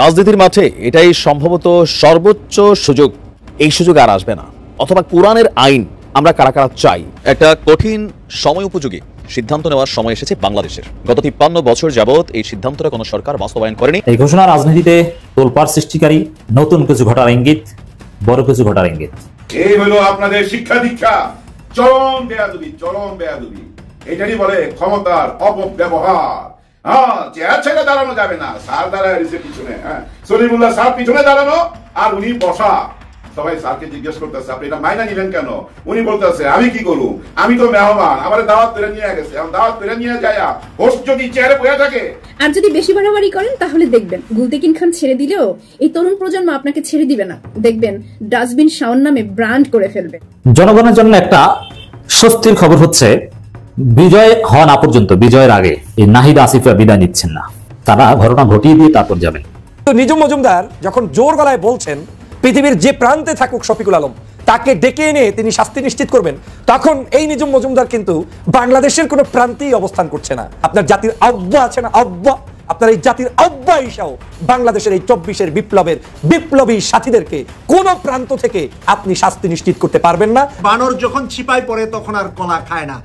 রাজনীতির মাঠে এটাই সম্ভবত সর্বোচ্চ সুযোগ। এই সুযোগ আর আসবে না, অথবা কোরআনের আইন আমরা কারা কারা চাই। একটা কঠিন সময় উপযোগী সিদ্ধান্ত নেওয়ার সময় এসেছে বাংলাদেশের। গত 53 বছর যাবৎ এই সিদ্ধান্তটা কোনো সরকার বাস্তবায়ন করেনি। এই ঘোষণা রাজনীতিতে তোলপাড় সৃষ্টিকারী, নতুন কিছু ঘটার ইঙ্গিত, বড় কিছু ঘটার ইঙ্গিত। এই হলো আপনাদের শিক্ষা দীক্ষা, চরম বেয়াদবি, চরম বেয়াদবি। এটাই বলে ক্ষমতার অপব্যবহার। চেয়ার ছেড়ে দাঁড়ানো যাবে না, স্যার দাঁড়ায় রয়েছে পিছনে। সলিমুল্লাহ স্যার পিছনে দাঁড়ানো আর উনি বসা। সবাই স্যারকে জিজ্ঞেস করতেছে আপনি এটা মাইনা নিলেন কেন? উনি বলতেছে আমি কি করু, আমি তো মেহমান, আমার দাওয়াত করে নিয়ে গেছে, দাওয়াত করে নিয়ে যায় হোস্ট যদি চেয়ারে বসে থাকে। আর যদি বেশি বাড়াবাড়ি করেন তাহলে দেখবেন গুলতেকিন খান ছেড়ে দিলেও এই তরুণ প্রজন্ম আপনাকে ছেড়ে দিবে না। দেখবেন ডাস্টবিন শাওন নামে ব্র্যান্ড করে ফেলবে। জনগণের জন্য একটা স্বস্তির খবর হচ্ছে, বিজয় হওয়া না পর্যন্ত, বিজয়ের আগে এই নাহিদ আসিফরা বিদায় নিচ্ছেন না। তারা ঘটনা ঘটিয়ে দিয়ে তারপর যাবেন। নিজুম মজুমদার যখন জোর গলায় বলছেন পৃথিবীর যে প্রান্তে থাকুক শফিকুল আলম তাকে ডেকে এনে তিনি শাস্তি নিশ্চিত করবেন, তখন এই নিজুম মজুমদার কিন্তু বাংলাদেশের কোনো প্রান্তেই অবস্থান করছে না। আপনার জাতির আব্বা আছে না, আব্বা, আপনার এই জাতির আব্বা হিসাও বাংলাদেশের এই 24-এর বিপ্লবের বিপ্লবী সাথীদেরকে কোন প্রান্ত থেকে আপনি শাস্তি নিশ্চিত করতে পারবেন না। বানর যখন ছিপায় পড়ে তখন আর কলা খায় না।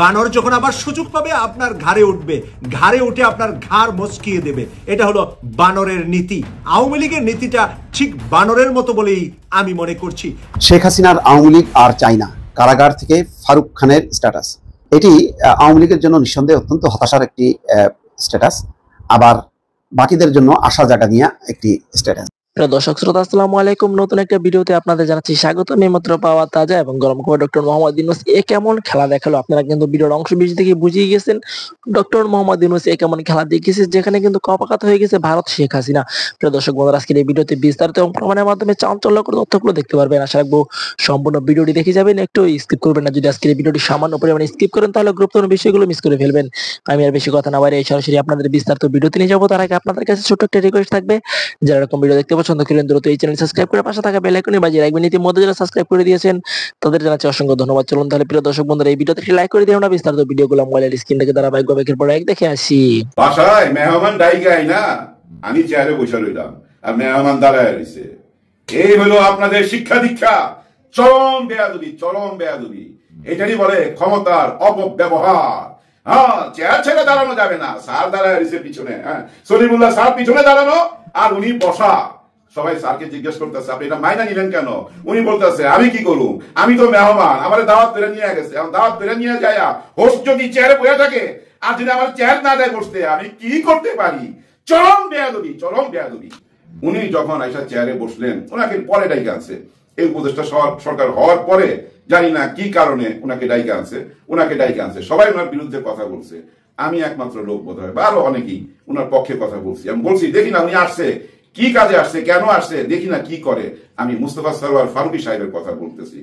বানর যখন আবার সুযোগ পাবে আপনার ঘাড়ে উঠবে, ঘাড়ে উঠে আপনার ঘাড় মচকিয়ে দেবে। এটা হলো বানরের নীতি। আওয়ামী লীগের নীতিটা ঠিক বানরের মতো বলেই আমি মনে করছি। শেখ হাসিনার আওয়ামী লীগ আর চাই না, কারাগার থেকে ফারুক খানের স্ট্যাটাস, এটি আওয়ামী লীগের জন্য নিঃসন্দেহে অত্যন্ত হতাশার একটি স্ট্যাটাস, আবার বাকিদের জন্য আশা জাগা নিয়ে একটি স্ট্যাটাস। দর্শক শ্রোতা আসসালামু আলাইকুম, নতুন একটা ভিডিওতে আপনাদের জানাচ্ছি স্বাগত। এইমাত্র পাওয়া তাজা এবং গরম খবর ডক্টর মোহাম্মদ ইউনূস কেমন খেলা দেখালো। আপনারা কিন্তু ভিডিওর অংশ বেশি থেকে বুঝিয়ে গেছেন ডক্টর মোহাম্মদ ইউনূস কেমন খেলা দেখিয়েছে, যেখানে কিন্তু কপাকাত হয়ে গেছে ভারত শেখ হাসিনা। প্রিয় দর্শক বন্ধুরা, আজকের এই ভিডিওতে বিস্তারিত এবং প্রমাণের মাধ্যমে চাঞ্চল্যকর তথ্যগুলো দেখতে পারবেন। আশা রাখবো সম্পূর্ণ ভিডিওটি দেখে যাবেন, একটু স্কিপ করবেন না। যদি আজকের এই ভিডিওটি সামান্য পরিমাণে স্কিপ করেন তাহলে গুরুত্বপূর্ণ বিষয়গুলো মিস করে ফেলবেন। আমি আর বেশি কথা না বাড়িয়ে সরাসরি আপনাদের বিস্তারিত ভিডিওতে নিয়ে যাবো। তার আগে আপনাদের কাছে ছোট্ট একটা রিকোয়েস্ট থাকবে, যারা এরকম ভিডিও দেখতে পছন্দ করেন দ্রুত এই চ্যানেল সাবস্ক্রাইব করে পাশে থাকা বেল আইকনে বাজিয়ে রাখবেন। ইতিমধ্যে যারা সাবস্ক্রাইব করে দিয়েছেন তাদের জানাচ্ছি অসংখ্য ধন্যবাদ। চলুন তাহলে প্রিয় দর্শক বন্ধুরা এই ভিডিওতে একটি লাইক করে দিও না। বিস্তারিত ভিডিওগুলো মোবাইলের স্ক্রিন থেকে ধারাবাহিকভাবে একের পর এক দেখে আসি। বাসায় মেহমান ডাইগাই না, আমি চেয়ারে বসে রইলাম আর মেহমান দাঁড়ায় রইছে। এই হলো আপনাদের শিক্ষা দীক্ষা, চরম বেয়াদবি, চরম বেয়াদবি। এটাই বলে ক্ষমতার অপব্যবহার। চেয়ার ছেড়ে দাঁড়ানো যাবে না, স্যার দাঁড়ায় রইছে পিছনে। সলিমুল্লাহ স্যার পিছনে দাঁড়ানো আর উনি বসা। সবাই স্যারকে জিজ্ঞেস করতেছে আপনি এটা মাইনা নিলেন কেন? উনি বলতেছে আমি কি করু, আমি তো মেহমান, আমার দাওয়াত করে নিয়ে গেছে, দাওয়াত করে নিয়ে যায় হোস্ট যদি চেয়ারে বসে থাকে আর যদি আমার চেয়ার না দেয় বসতে, আমি কি করতে পারি? চরম বেয়াদবি, চরম বেয়াদবি। উনি যখন আইসা চেয়ারে বসলেন, ওনাকে পরে ডাইকে আনছে। এই উপদেষ্টা সরকার হওয়ার পরে জানি না কি কারণে ওনাকে ডাইকে আনছে, ওনাকে ডাইকে আনছে। সবাই ওনার বিরুদ্ধে কথা বলছে, আমি একমাত্র লোক বোধ হয় বা আরো অনেকেই ওনার পক্ষে কথা বলছি। আমি বলছি দেখি না উনি আসছে, কি কাজে আসছে, কেন আসছে, দেখি না কি করে। আমি মুস্তফা সরওয়ার ফারুকী সাহেবের কথা বলতেছি।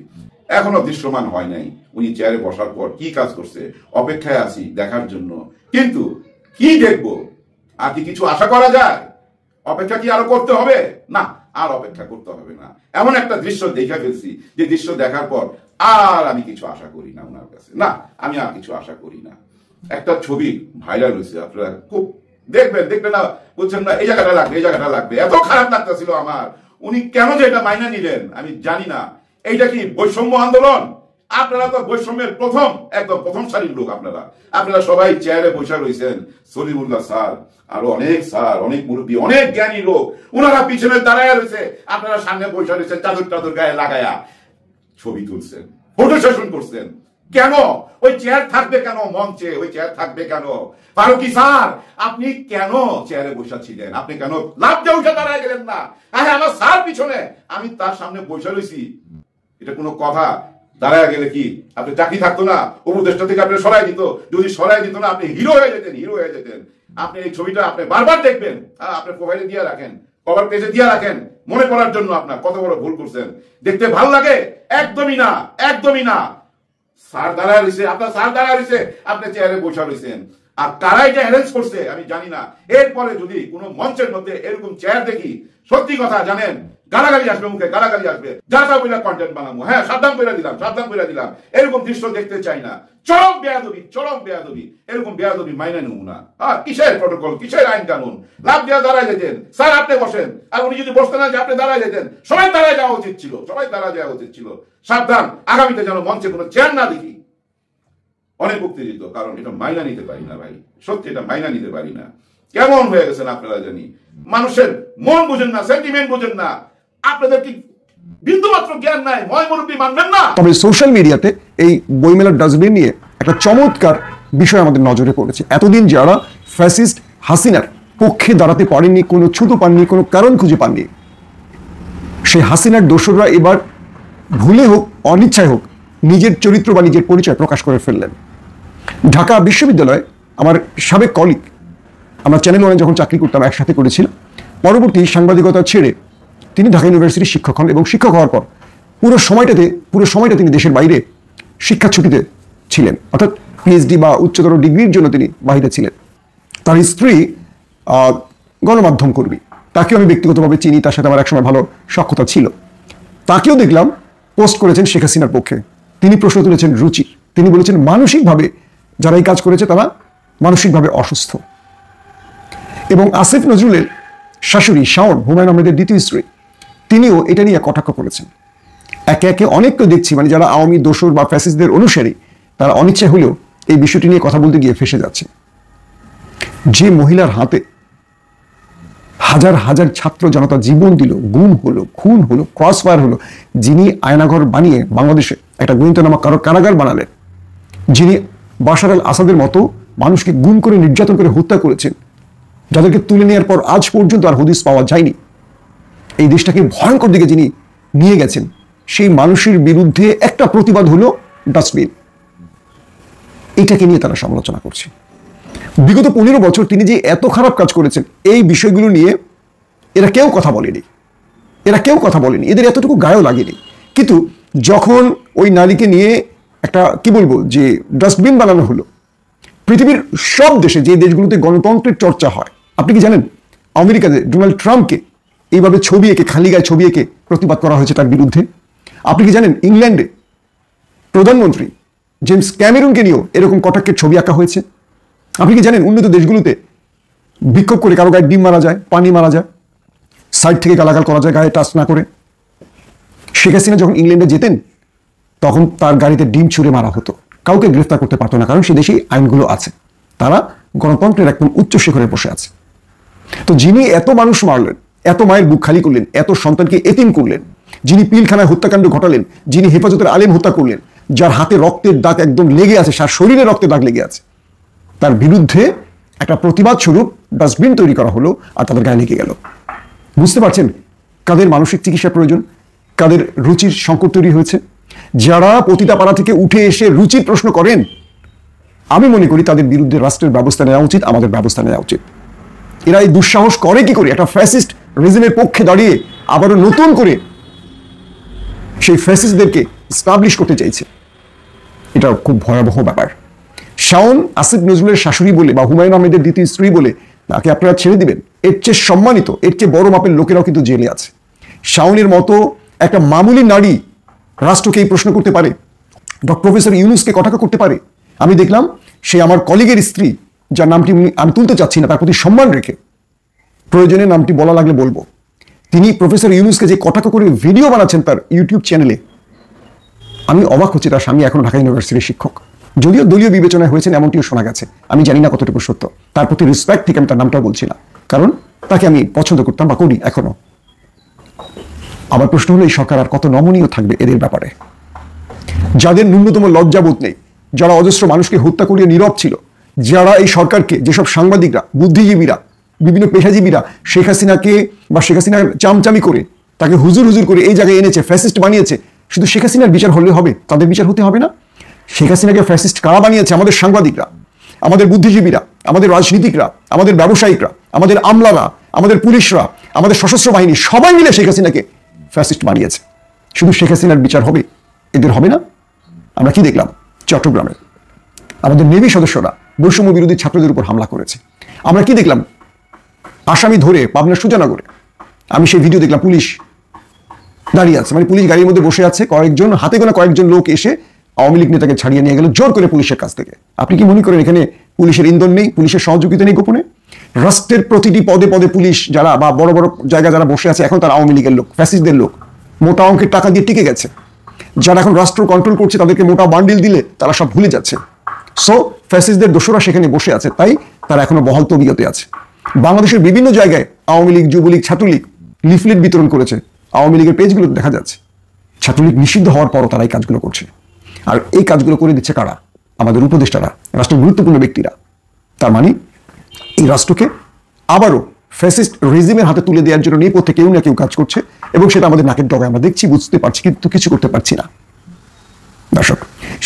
এখনো দৃশ্যমান হয় নাই উনি চেয়ারে বসার পর কি কাজ করছে, অপেক্ষায় আছি দেখার জন্য। কিন্তু কি দেখবো, আর কি কিছু আশা করা যায়? অপেক্ষা কি আরো করতে হবে? না, আর অপেক্ষা করতে হবে না। এমন একটা দৃশ্য দেখে ফেলছি যে দৃশ্য দেখার পর আর আমি কিছু আশা করি না ওনার কাছে। না, আমি আর কিছু আশা করি না। একটা ছবি ভাইরাল হয়েছে, আপনারা খুব দেখবেন, দেখবেন না, বলছেন না এই জায়গাটা লাগবে, এই জায়গাটা লাগবে। এত খারাপ লাগতেছিল আমার। উনি কেন যে এটা মাইনা নিলেন আমি জানি না। এইটা কি বৈষম্য আন্দোলন? আপনারা তো বৈষম্যের একদম প্রথম সারির লোক। আপনারা সবাই চেয়ারে বসে রয়েছেন, সলিমুল্লাহ স্যার, আরো অনেক স্যার, অনেক মুরব্বী, অনেক জ্ঞানী লোক, ওনারা পিছনে দাঁড়ায় রয়েছে, আপনারা সামনে বসে রয়েছেন, চাদর টাদর গায়ে লাগায়া ছবি তুলছেন, ফটো সেশন করছেন। কেন ওই চেয়ার থাকবে? কেন মঞ্চে ওই চেয়ার থাকবে কেন? ফারুকী স্যার, আপনি কেন চেয়ারে বসেছিলেন? আপনি কেন লাভ দিয়ে উঠে দাঁড়ায় গেলেন না? আমার স্যার পিছনে, আমি তার সামনে বসে রয়েছি, এটা কোনো কথা? দাঁড়ায় গেলে কি আপনি চাকরি থাকতো না? উপদেষ্টা থেকে আপনি সরাই দিত। যদি সরাই দিত না, আপনি হিরো হয়ে যেতেন, হিরো হয়ে যেতেন। আপনি এই ছবিটা আপনি বারবার দেখবেন, আপনি প্রোফাইলে দিয়ে রাখেন, কভার পেজে দিয়ে রাখেন, মনে করার জন্য আপনার কত বড় ভুল করছেন। দেখতে ভালো লাগে? একদমই না, একদমই না। স্যার দাঁড়ায় রয়েছে, আপনার স্যার দাঁড়ায় রয়েছে, আপনি চেয়ারে বসে রয়েছেন। আর কারাই যে অ্যারেঞ্জ করছে আমি জানি না। এরপরে যদি কোনো মঞ্চের মধ্যে এরকম চেয়ার দেখি, সত্যি কথা জানেন, গালাগালি আসবে, মুখে গালাগালি আসবে, যা যা বইলা কন্টেন্ট বানাবো, হ্যাঁ সাবধান করে দিলাম, এরকম দৃশ্য দেখতে চাই না। চরম বেয়াদবি, এরকম বেয়াদবি মাইনে নেব না। কিসের প্রটোকল, কিসের আইন কানুন? লাভ দিয়ে দাঁড়ায় যেতেন, স্যার আপনি বসেন, আর উনি যদি বসতেন না যে আপনি দাঁড়ায় যেতেন, সবাই দাঁড়ায় যাওয়া উচিত ছিল। সাবধান, আগামীতে যেন মঞ্চে কোনো চেয়ার না দেখি। অনেক উত্তেজিত, কারণ এটা মাইনা নিতে পারি না ভাই, সত্যি এটা মাইনা নিতে পারি না। কেমন হয়ে গেছেন আপনারা জানি, মানুষের মন বুঝেন না, সেন্টিমেন্ট বুঝেন না, আপনাদের কি বিন্দুমাত্র জ্ঞান নাই? ময় মুরব্বী মানবেন না। তবে সোশ্যাল মিডিয়াতে এই বইমেলার ডাস্টবিন নিয়ে একটা চমৎকার বিষয় আমাদের নজরে পড়েছে। এতদিন যারা ফ্যাসিস্ট হাসিনার পক্ষে দাঁড়াতে পারেননি, কোনো ছুতো পাননি, কোনো কারণ খুঁজে পাননি, সেই হাসিনার দোসররা এবার ভুলে হোক অনিচ্ছায় হোক নিজের চরিত্র বা নিজের পরিচয় প্রকাশ করে ফেললেন। ঢাকা বিশ্ববিদ্যালয়ে আমার সাবেক কলিগ, আমরা চ্যানেল ওয়ানে যখন চাকরি করতাম একসাথে করেছিলাম, পরবর্তী সাংবাদিকতা ছেড়ে তিনি ঢাকা ইউনিভার্সিটির শিক্ষক হন এবং শিক্ষক হওয়ার পর পুরো সময়টা তিনি দেশের বাইরে শিক্ষা ছুটিতে ছিলেন, অর্থাৎ পিএইচডি বা উচ্চতর ডিগ্রির জন্য তিনি বাইরে ছিলেন। তার স্ত্রী গণমাধ্যম কর্মী, তাকেও আমি ব্যক্তিগতভাবে চিনি, তার সাথে আমার একসময় ভালো সখ্যতা ছিল। তাকেও দেখলাম পোস্ট করেছেন শেখ হাসিনার পক্ষে। তিনি প্রশ্ন তুলেছেন রুচির, তিনি বলেছেন মানসিকভাবে যারা এই কাজ করেছে তারা মানসিকভাবে অসুস্থ। এবং আসিফ নজরুলের শাশুড়ি শাওন, হুমায়ুন আহমেদের দ্বিতীয় স্ত্রী, তিনিও এটা নিয়ে কটাক্ষ করেছেন। একে একে অনেককে দেখছি, মানে যারা আওয়ামী দোসর বা ফ্যাসিস্টদের অনুসারী, তারা অনিচ্ছা হলেও এই বিষয়টি নিয়ে কথা বলতে গিয়ে ফেসে যাচ্ছে। যে মহিলার হাতে হাজার হাজার ছাত্র জনতা জীবন দিল, গুম হলো, খুন হলো, ক্রস ফায়ার হলো, যিনি আয়নাঘর বানিয়ে বাংলাদেশে একটা গুইন্তানামা কারাগার বানালেন, যিনি বাশার আল আসাদের মতো মানুষকে গুম করে নির্যাতন করে হত্যা করেছেন, যাদেরকে তুলে নেওয়ার পর আজ পর্যন্ত আর হদিস পাওয়া যায়নি, এই দেশটাকে ভয়ঙ্কর দিকে যিনি নিয়ে গেছেন, সেই মানুষের বিরুদ্ধে একটা প্রতিবাদ হলো ডাস্টবিন। এটাকে নিয়ে তারা সমালোচনা করছে। বিগত 15 বছর তিনি যে এত খারাপ কাজ করেছেন, এই বিষয়গুলো নিয়ে এরা কেউ কথা বলেনি, এদের এতটুকু গায়েও লাগেনি। কিন্তু যখন ওই নারীকে নিয়ে একটা কি বলবো যে ডাস্টবিন বানানো হলো, পৃথিবীর সব দেশে যে দেশগুলোতে গণতন্ত্রের চর্চা হয়, আপনি কি জানেন আমেরিকাতে ডোনাল্ড ট্রাম্পকে এইভাবে ছবি এঁকে, খালি গায়ে ছবি এঁকে প্রতিবাদ করা হয়েছে তার বিরুদ্ধে? আপনি কি জানেন ইংল্যান্ডে প্রধানমন্ত্রী জেমস ক্যামেরুনকে নিয়েও এরকম কটাক্ষের ছবি আঁকা হয়েছে? আপনি কি জানেন উন্নত দেশগুলোতে বিক্ষোভ করে কারো গায়ে ডিম মারা যায়, পানি মারা যায়, সাইড থেকে গালাগাল করা যায় গায়ে টাচ না করে? শেখ হাসিনা যখন ইংল্যান্ডে যেতেন তখন তার গাড়িতে ডিম ছুঁড়ে মারা হতো, কাউকে গ্রেফতার করতে পারতো না, কারণ সে দেশেই আইনগুলো আছে, তারা গণতন্ত্রের একদম উচ্চ শিখরে বসে আছে। তো যিনি এত মানুষ মারলেন, এত মায়ের বুক খালি করলেন, এত সন্তানকে এতিম করলেন, যিনি পিলখানায় হত্যাকাণ্ড ঘটালেন, যিনি হেফাজতের আলেম হত্যা করলেন, যার হাতে রক্তের দাগ একদম লেগে আছে, সার শরীরে রক্তের দাগ লেগে আছে, তার বিরুদ্ধে একটা প্রতিবাদ স্বরূপ ডাস্টবিন তৈরি করা হলো আর তাদের গায়ে লেগে গেল। বুঝতে পারছেন কাদের মানসিক চিকিৎসা প্রয়োজন, কাদের রুচির সংকট তৈরি হয়েছে? যারা পতিতাপাড়া থেকে উঠে এসে রুচির প্রশ্ন করেন, আমি মনে করি তাদের বিরুদ্ধে রাষ্ট্রের ব্যবস্থা নেওয়া উচিত, আমাদের ব্যবস্থা নেওয়া উচিত। এরা এই দুঃসাহস করে কি করে? একটা ফ্যাসিস্ট রিজিমের পক্ষে দাঁড়িয়ে আবারও নতুন করে সেই ফ্যাসিস্টদেরকে স্টাবলিশ করতে চাইছে। এটা খুব ভয়াবহ ব্যাপার। শাওন আসিফ নজরুলের শাশুড়ি বলে বা হুমায়ুন আহমেদের দ্বিতীয় স্ত্রী বলে তাকে আপনারা ছেড়ে দিবেন? এর চেয়ে সম্মানিত, এর চেয়ে বড় মাপের লোকেরাও কিন্তু জেলে আছে। শাওনের মতো একটা মামুলি নারী রাষ্ট্রকে এই প্রশ্ন করতে পারে, প্রফেসর ইউনুসকে কটাক্ষ করতে পারে? আমি দেখলাম সে আমার কলিগের স্ত্রী, যার নামটি আমি তুলতে চাচ্ছি না, তার প্রতি সম্মান রেখে, প্রয়োজনে নামটি বলা লাগলে বলবো, তিনি প্রফেসর ইউনুসকে যে কটাক্ষ করে ভিডিও বানাচ্ছেন তার ইউটিউব চ্যানেলে, আমি অবাক হচ্ছি। তার স্বামী এখনো ঢাকা ইউনিভার্সিটির শিক্ষক, যদিও দলীয় বিবেচনায় হয়েছেন এমনটিও শোনা গেছে, আমি জানি না কতটুকু সত্য। তার প্রতি রেসপেক্ট থেকে আমি তার নামটা বলছি না, কারণ তাকে আমি পছন্দ করতাম বা করি এখনো। আমার প্রশ্ন হলো এই সরকার আর কত নমনীয় থাকবে এদের ব্যাপারে? যাদের ন্যূনতম লজ্জাবোধ নেই, যারা অজস্র মানুষকে হত্যা করিয়ে নীরব ছিল, যারা এই সরকারকে, যেসব সাংবাদিকরা, বুদ্ধিজীবীরা, বিভিন্ন পেশাজীবীরা শেখ হাসিনাকে বা শেখ হাসিনার চামচামি করে তাকে হুজুর হুজুর করে এই জায়গায় এনেছে, ফ্যাসিস্ট বানিয়েছে, শুধু শেখ হাসিনার বিচার হলে হবে? তাদের বিচার হতে হবে না? শেখ হাসিনাকে ফ্যাসিস্ট কারা বানিয়েছে? আমাদের সাংবাদিকরা, আমাদের বুদ্ধিজীবীরা, আমাদের রাজনীতিকরা, আমাদের ব্যবসায়িকরা, আমাদের আমলারা, আমাদের পুলিশরা, আমাদের সশস্ত্র বাহিনী, সবাই মিলে শেখ হাসিনাকে ফ্যাসিস্ট বানিয়েছে। শুধু শেখ হাসিনার বিচার হবে, এদের হবে না? আমরা কি দেখলাম চট্টগ্রামে আমাদের নেভি সদস্যরা বৈষম্য বিরোধী ছাত্রদের উপর হামলা করেছে। আমরা কি দেখলাম? আসামি ধরে পাবনার সুজানগরে আমি সেই ভিডিও দেখলাম, পুলিশ দাঁড়িয়ে আছে, মানে পুলিশ গাড়ির মধ্যে বসে আছে, কয়েকজন হাতে গোনা কয়েকজন লোক এসে আওয়ামী লীগ নেতাকে ছাড়িয়ে নিয়ে গেল জোর করে পুলিশের কাছ থেকে। আপনি কি মনে করেন এখানে পুলিশের ইন্ধন নেই, পুলিশের সহযোগিতা নেই গোপনে? রাষ্ট্রের প্রতিটি পদে পদে পুলিশ যারা বা বড় বড় জায়গায় যারা বসে আছে এখন তারা আওয়ামী লীগের লোক, ফ্যাসিস্টদের লোক, মোটা অঙ্কের টাকা দিয়ে টিকে গেছে। যারা এখন রাষ্ট্র কন্ট্রোল করছে তাদেরকে মোটা বান্ডিল দিলে তারা সব ভুলে যাচ্ছে। সো ফ্যাসিস্টদের দোষরা সেখানে বসে আছে, তাই তারা এখনো বহাল তবিয়তে আছে। বাংলাদেশের বিভিন্ন জায়গায় আওয়ামী লীগ, যুবলীগ, ছাত্রলীগ লিফলেট বিতরণ করেছে, আওয়ামী লীগের পেজগুলো দেখা যাচ্ছে। ছাত্রলীগ নিষিদ্ধ হওয়ার পরও তারা এই কাজগুলো করছে। আর এই কাজগুলো করে দিচ্ছে কারা? আমাদের উপদেষ্টারা, রাষ্ট্রের গুরুত্বপূর্ণ ব্যক্তিরা। তার মানে এই রাষ্ট্রকে আবারও ফ্যাসিস্ট রেজিমের হাতে তুলে দেওয়ার জন্য নেপথ্যে কেউ না কেউ কাজ করছে, এবং সেটা আমাদের নাকের ডগায় আমরা দেখছি, বুঝতে পারছি, কিন্তু কিছু করতে পারছি না। দর্শক,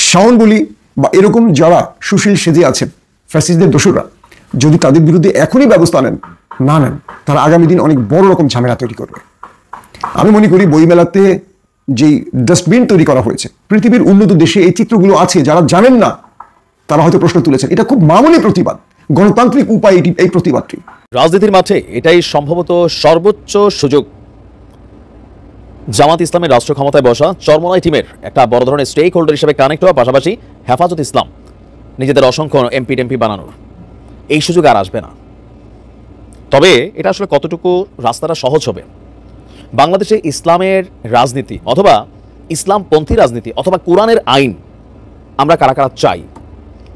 শাওন বলি বা এরকম যারা সুশীল সেজে আছেন ফ্যাসিস্টদের দোসররা, যদি তাদের বিরুদ্ধে এখনই ব্যবস্থা নেন, তারা আগামী দিন অনেক বড় রকম ঝামেলা তৈরি করবে। আমি মনে করি বইমেলাতে যেই ডাস্টবিন তৈরি করা হয়েছে, পৃথিবীর উন্নত দেশে এই চিত্রগুলো আছে, যারা জানেন না তারা হয়তো প্রশ্ন তুলেছেন। এটা খুব মামুলি প্রতিবাদ, গণতান্ত্রিক উপায় এই প্রতিবাদটি। রাজনীতির মাঠে এটাই সম্ভবত সর্বোচ্চ সুযোগ। জামাত ইসলামের রাষ্ট্র ক্ষমতায় বসা চরমোনাই টিমের একটা বড় ধরনের স্টেক হোল্ডার হিসেবে কানেক্ট হওয়া, পাশাপাশি হেফাজত ইসলাম নিজেদের অসংখ্য এমপি বানানোর এই সুযোগ আর আসবে না। তবে এটা আসলে কতটুকু রাস্তাটা সহজ হবে? বাংলাদেশে ইসলামের রাজনীতি অথবা ইসলামপন্থী রাজনীতি অথবা কোরআনের আইন আমরা কারা কারা চাই?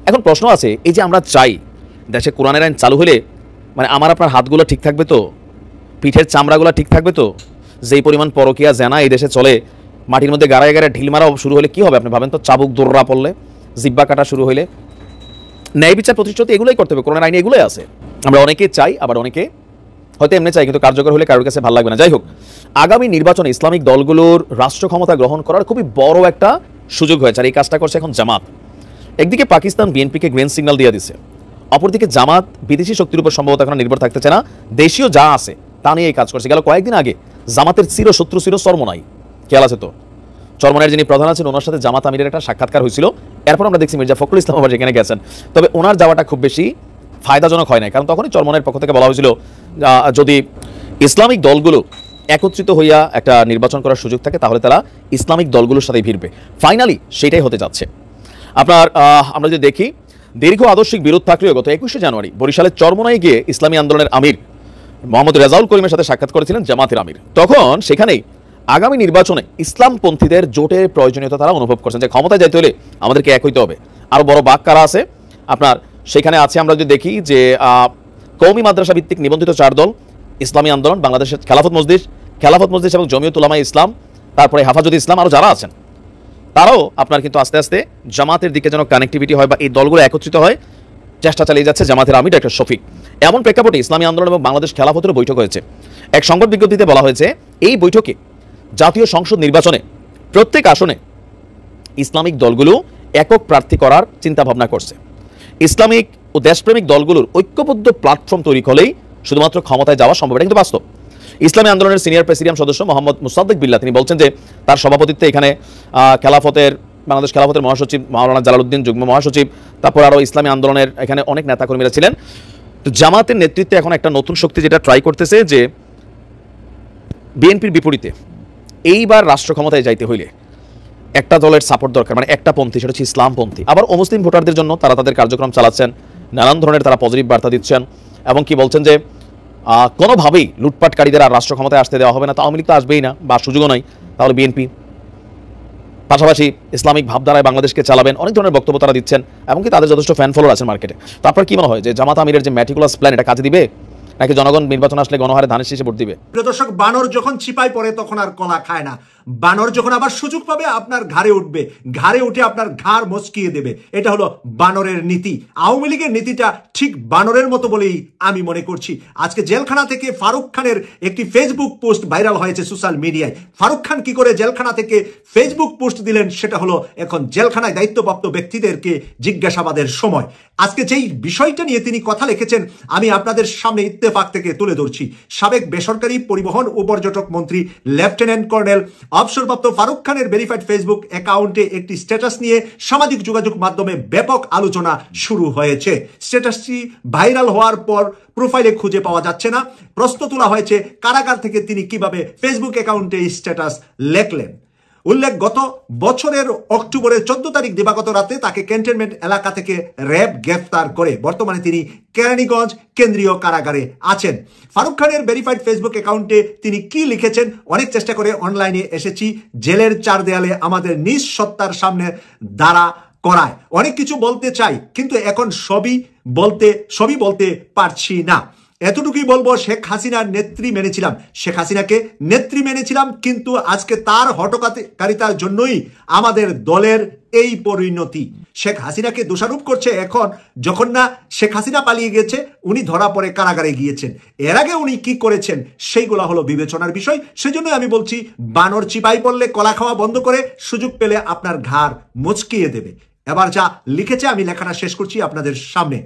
এখন প্রশ্ন আছে, এই যে আমরা চাই দেশে কোরআনের আইন চালু হলে মানে আমার আপনার হাতগুলো ঠিক থাকবে তো, পিঠের চামড়াগুলো ঠিক থাকবে তো? যেই পরিমাণ পরকিয়া জেনা এই দেশে চলে, মাটির মধ্যে গাড়ায় গাড়ায় ঢিল মারা শুরু হলে কি হবে আপনি ভাবেন তো? চাবুক দৌড়া পড়লে, জিব্বা কাটা শুরু হইলে, ন্যায় বিচার প্রতিষ্ঠিত এগুলোই করতে হবে, কোরআনের আইনে এগুলোই আছে। আমরা অনেকে চাই, আবার অনেকে হয়তো এমনি চাই, কিন্তু কার্যকর হলে কারোর কাছে ভালো লাগবে না। যাই হোক, আগামী নির্বাচনে ইসলামিক দলগুলোর রাষ্ট্র ক্ষমতা গ্রহণ করার খুবই বড় একটা সুযোগ হয়েছে, আর এই কাজটা করছে এখন জামাত। একদিকে পাকিস্তান বিএনপিকে গ্রিন সিগন্যাল দিয়ে দিচ্ছে, অপরদিকে জামাত বিদেশি শক্তির উপর সম্ভবত এখন নির্ভর থাকতেছে না, দেশীয় যা আছে তা নিয়ে এই কাজ করছে। গেল কয়েকদিন আগে জামাতের চিরশত্রু ছিল চরমোনাই, খেয়াল আছে তো? চরমোনাইয়ের যিনি প্রধান আছেন ওনার সাথে জামাত আমিরের একটা সাক্ষাৎকার হয়েছিল, এরপর আমরা দেখছি মির্জা ফখরুল ইসলাম আবার যেখানে গেছেন। তবে ওনার যাওয়াটা খুব বেশি ফায়দাজনক হয় না, কারণ তখনই চরমোনাইয়ের পক্ষ থেকে বলা হয়েছিল যদি ইসলামিক দলগুলো একত্রিত হইয়া একটা নির্বাচন করার সুযোগ থাকে তাহলে তারা ইসলামিক দলগুলোর সাথে ভিড়বে। ফাইনালি সেটাই হতে যাচ্ছে। আপনার আমরা যদি দেখি, দীর্ঘ আদর্শিক বিরোধ থাকলেও গত 21শে জানুয়ারি বরিশালের চরমোনাই গিয়ে ইসলামী আন্দোলনের আমির মোহাম্মদ রেজাউল করিমের সাথে সাক্ষাৎ করেছিলেন জামাতের আমির। তখন সেখানেই আগামী নির্বাচনে ইসলামপন্থীদের জোটের প্রয়োজনীয়তা তারা অনুভব করছেন, যে ক্ষমতায় যাইতে হলে আমাদেরকে এক হইতে হবে। আরও বড় বাক কারা আছে আপনার সেখানে আছে, আমরা যদি দেখি যে কওমি মাদ্রাসা ভিত্তিক নিবন্ধিত 4 দল, ইসলামী আন্দোলন, বাংলাদেশের খেলাফত মজলিস এবং জমিয়ত উলামায়ে ইসলাম, তারপরে হেফাজত ইসলাম, আরও যারা আছেন তারাও আপনার কিন্তু আস্তে আস্তে জামাতের দিকে যেন কানেক্টিভিটি হয় বা এই দলগুলো একত্রিত হয় চেষ্টা চালিয়ে যাচ্ছে জামাতের আমির ডক্টর শফিক। এমন প্রেক্ষাপটে ইসলামী আন্দোলন এবং বাংলাদেশ খেলাফতের বৈঠক হয়েছে। এক সংবাদ বিজ্ঞপ্তিতে বলা হয়েছে, এই বৈঠকে জাতীয় সংসদ নির্বাচনে প্রত্যেক আসনে ইসলামিক দলগুলো একক প্রার্থী করার চিন্তা ভাবনা করছে। ইসলামিক ও দেশপ্রেমিক দলগুলোর ঐক্যবদ্ধ প্ল্যাটফর্ম তৈরি হলেই শুধুমাত্র ক্ষমতায় যাওয়া সম্ভব, এটা কিন্তু বাস্তব। ইসলামী আন্দোলনের সিনিয়র প্রেসিডিয়াম সদস্য মোহাম্মদ মুসাদ্দিক বিল্লাহ তিনি বলছেন যে তার সভাপতিত্বে এখানে বাংলাদেশ খেলাফতের মহাসচিব মাওলানা জালালউদ্দিন, যুগ্ম মহাসচিব, তারপর আরও ইসলামী আন্দোলনের এখানে অনেক নেতাকর্মীরা ছিলেন। তো জামাতের নেতৃত্বে এখন একটা নতুন শক্তি যেটা ট্রাই করতেছে যে বিএনপির বিপরীতে এইবার রাষ্ট্র ক্ষমতায় যাইতে হইলে একটা দলের সাপোর্ট দরকার, মানে একটা পন্থী, সেটা হচ্ছে ইসলামপন্থী। আবার অমুসলিম ভোটারদের জন্য তারা তাদের কার্যক্রম চালাচ্ছেন, নানান ধরনের তারা পজিটিভ বার্তা দিচ্ছেন এবং কি বলছেন যে কোনোভাবেই লুটপাটকারীদের আর রাষ্ট্র ক্ষমতায় আসতে দেওয়া হবে না। তো আওয়ামী লীগ তো আসবেই না বা সুযোগও নাই, তাহলে বিএনপি পাশাপাশি ইসলামিক ভাবধারায় বাংলাদেশকে চালাবেন, অনেক ধরনের বক্তব্য তারা দিচ্ছেন এবং কি তাদের যথেষ্ট ফ্যান ফলোয়ার আছেন মার্কেটে। তারপর কি মনে হয় যে জামাত আমিরের যে ম্যাটিকুলাস প্ল্যান এটা কাজে দিবে, নাকি জনগণ নির্বাচন আসলে গণহারে ধানের শীষে ভোট দিবে? প্রিয় দর্শক, বানর যখন চিপায় পড়ে তখন আর কলা খায় না। বানর যখন আবার সুযোগ পাবে আপনার ঘাড়ে উঠবে, ঘাড়ে উঠে আপনার ঘাড় মচকিয়ে দেবে। এটা হলো বানরের নীতি। আওয়ামী লীগের নীতিটা ঠিক বানরের মতো বলেই আমি মনে করছি। আজকে জেলখানা থেকে ফারুক খানের একটি ফেসবুক পোস্ট ভাইরাল হয়েছে সোশ্যাল মিডিয়ায়। ফারুক খান কি করে জেলখানা থেকে ফেসবুক পোস্ট দিলেন সেটা হলো এখন জেলখানায় দায়িত্বপ্রাপ্ত ব্যক্তিদেরকে জিজ্ঞাসাবাদের সময়। আজকে যেই বিষয়টা নিয়ে তিনি কথা লিখেছেন আমি আপনাদের সামনে ইত্তেফাক থেকে তুলে ধরছি। সাবেক বেসরকারি পরিবহন ও পর্যটক মন্ত্রী লেফটেন্যান্ট কর্নেল অবসরপ্রাপ্ত ফারুক খানের ভেরিফাইড ফেসবুক অ্যাকাউন্টে একটি স্ট্যাটাস নিয়ে সামাজিক যোগাযোগ মাধ্যমে ব্যাপক আলোচনা শুরু হয়েছে। স্ট্যাটাসটি ভাইরাল হওয়ার পর প্রোফাইলে খুঁজে পাওয়া যাচ্ছে না। প্রশ্ন তোলা হয়েছে কারাগার থেকে তিনি কিভাবে ফেসবুক অ্যাকাউন্টে স্ট্যাটাস লেখলেন। উল্লেখ, গত বছরের অক্টোবরের 14 তারিখ দিবাগত রাতে তাকে ক্যান্টনমেন্ট এলাকা থেকে র্যাব গ্রেফতার করে। বর্তমানে তিনি কেরানীগঞ্জ কেন্দ্রীয় কারাগারে আছেন। ফারুক খানের ভেরিফাইড ফেসবুক অ্যাকাউন্টে তিনি কি লিখেছেন, অনেক চেষ্টা করে অনলাইনে এসেছি, জেলের চার দেয়ালে আমাদের নিজ সত্তার সামনে দাঁড়া করায় অনেক কিছু বলতে চাই, কিন্তু এখন সবই বলতে পারছি না। এতটুকুই বলবো, শেখ হাসিনার নেত্রী মেনেছিলাম, শেখ হাসিনাকে নেত্রী মেনেছিলাম, কিন্তু আজকে তার হটকারিতার জন্যই আমাদের দলের এই পরিণতি। শেখ হাসিনাকে দোষারোপ করছে এখন, যখন না শেখ হাসিনা পালিয়ে গেছে, উনি ধরা পড়ে কারাগারে গিয়েছেন। এর আগে উনি কি করেছেন সেইগুলো হলো বিবেচনার বিষয়। সেজন্য আমি বলছি, বানর চিপাই পড়লে কলা খাওয়া বন্ধ করে সুযোগ পেলে আপনার ঘাড় মুচকিয়ে দেবে। এবার যা লিখেছে আমি লেখাটা শেষ করছি আপনাদের সামনে।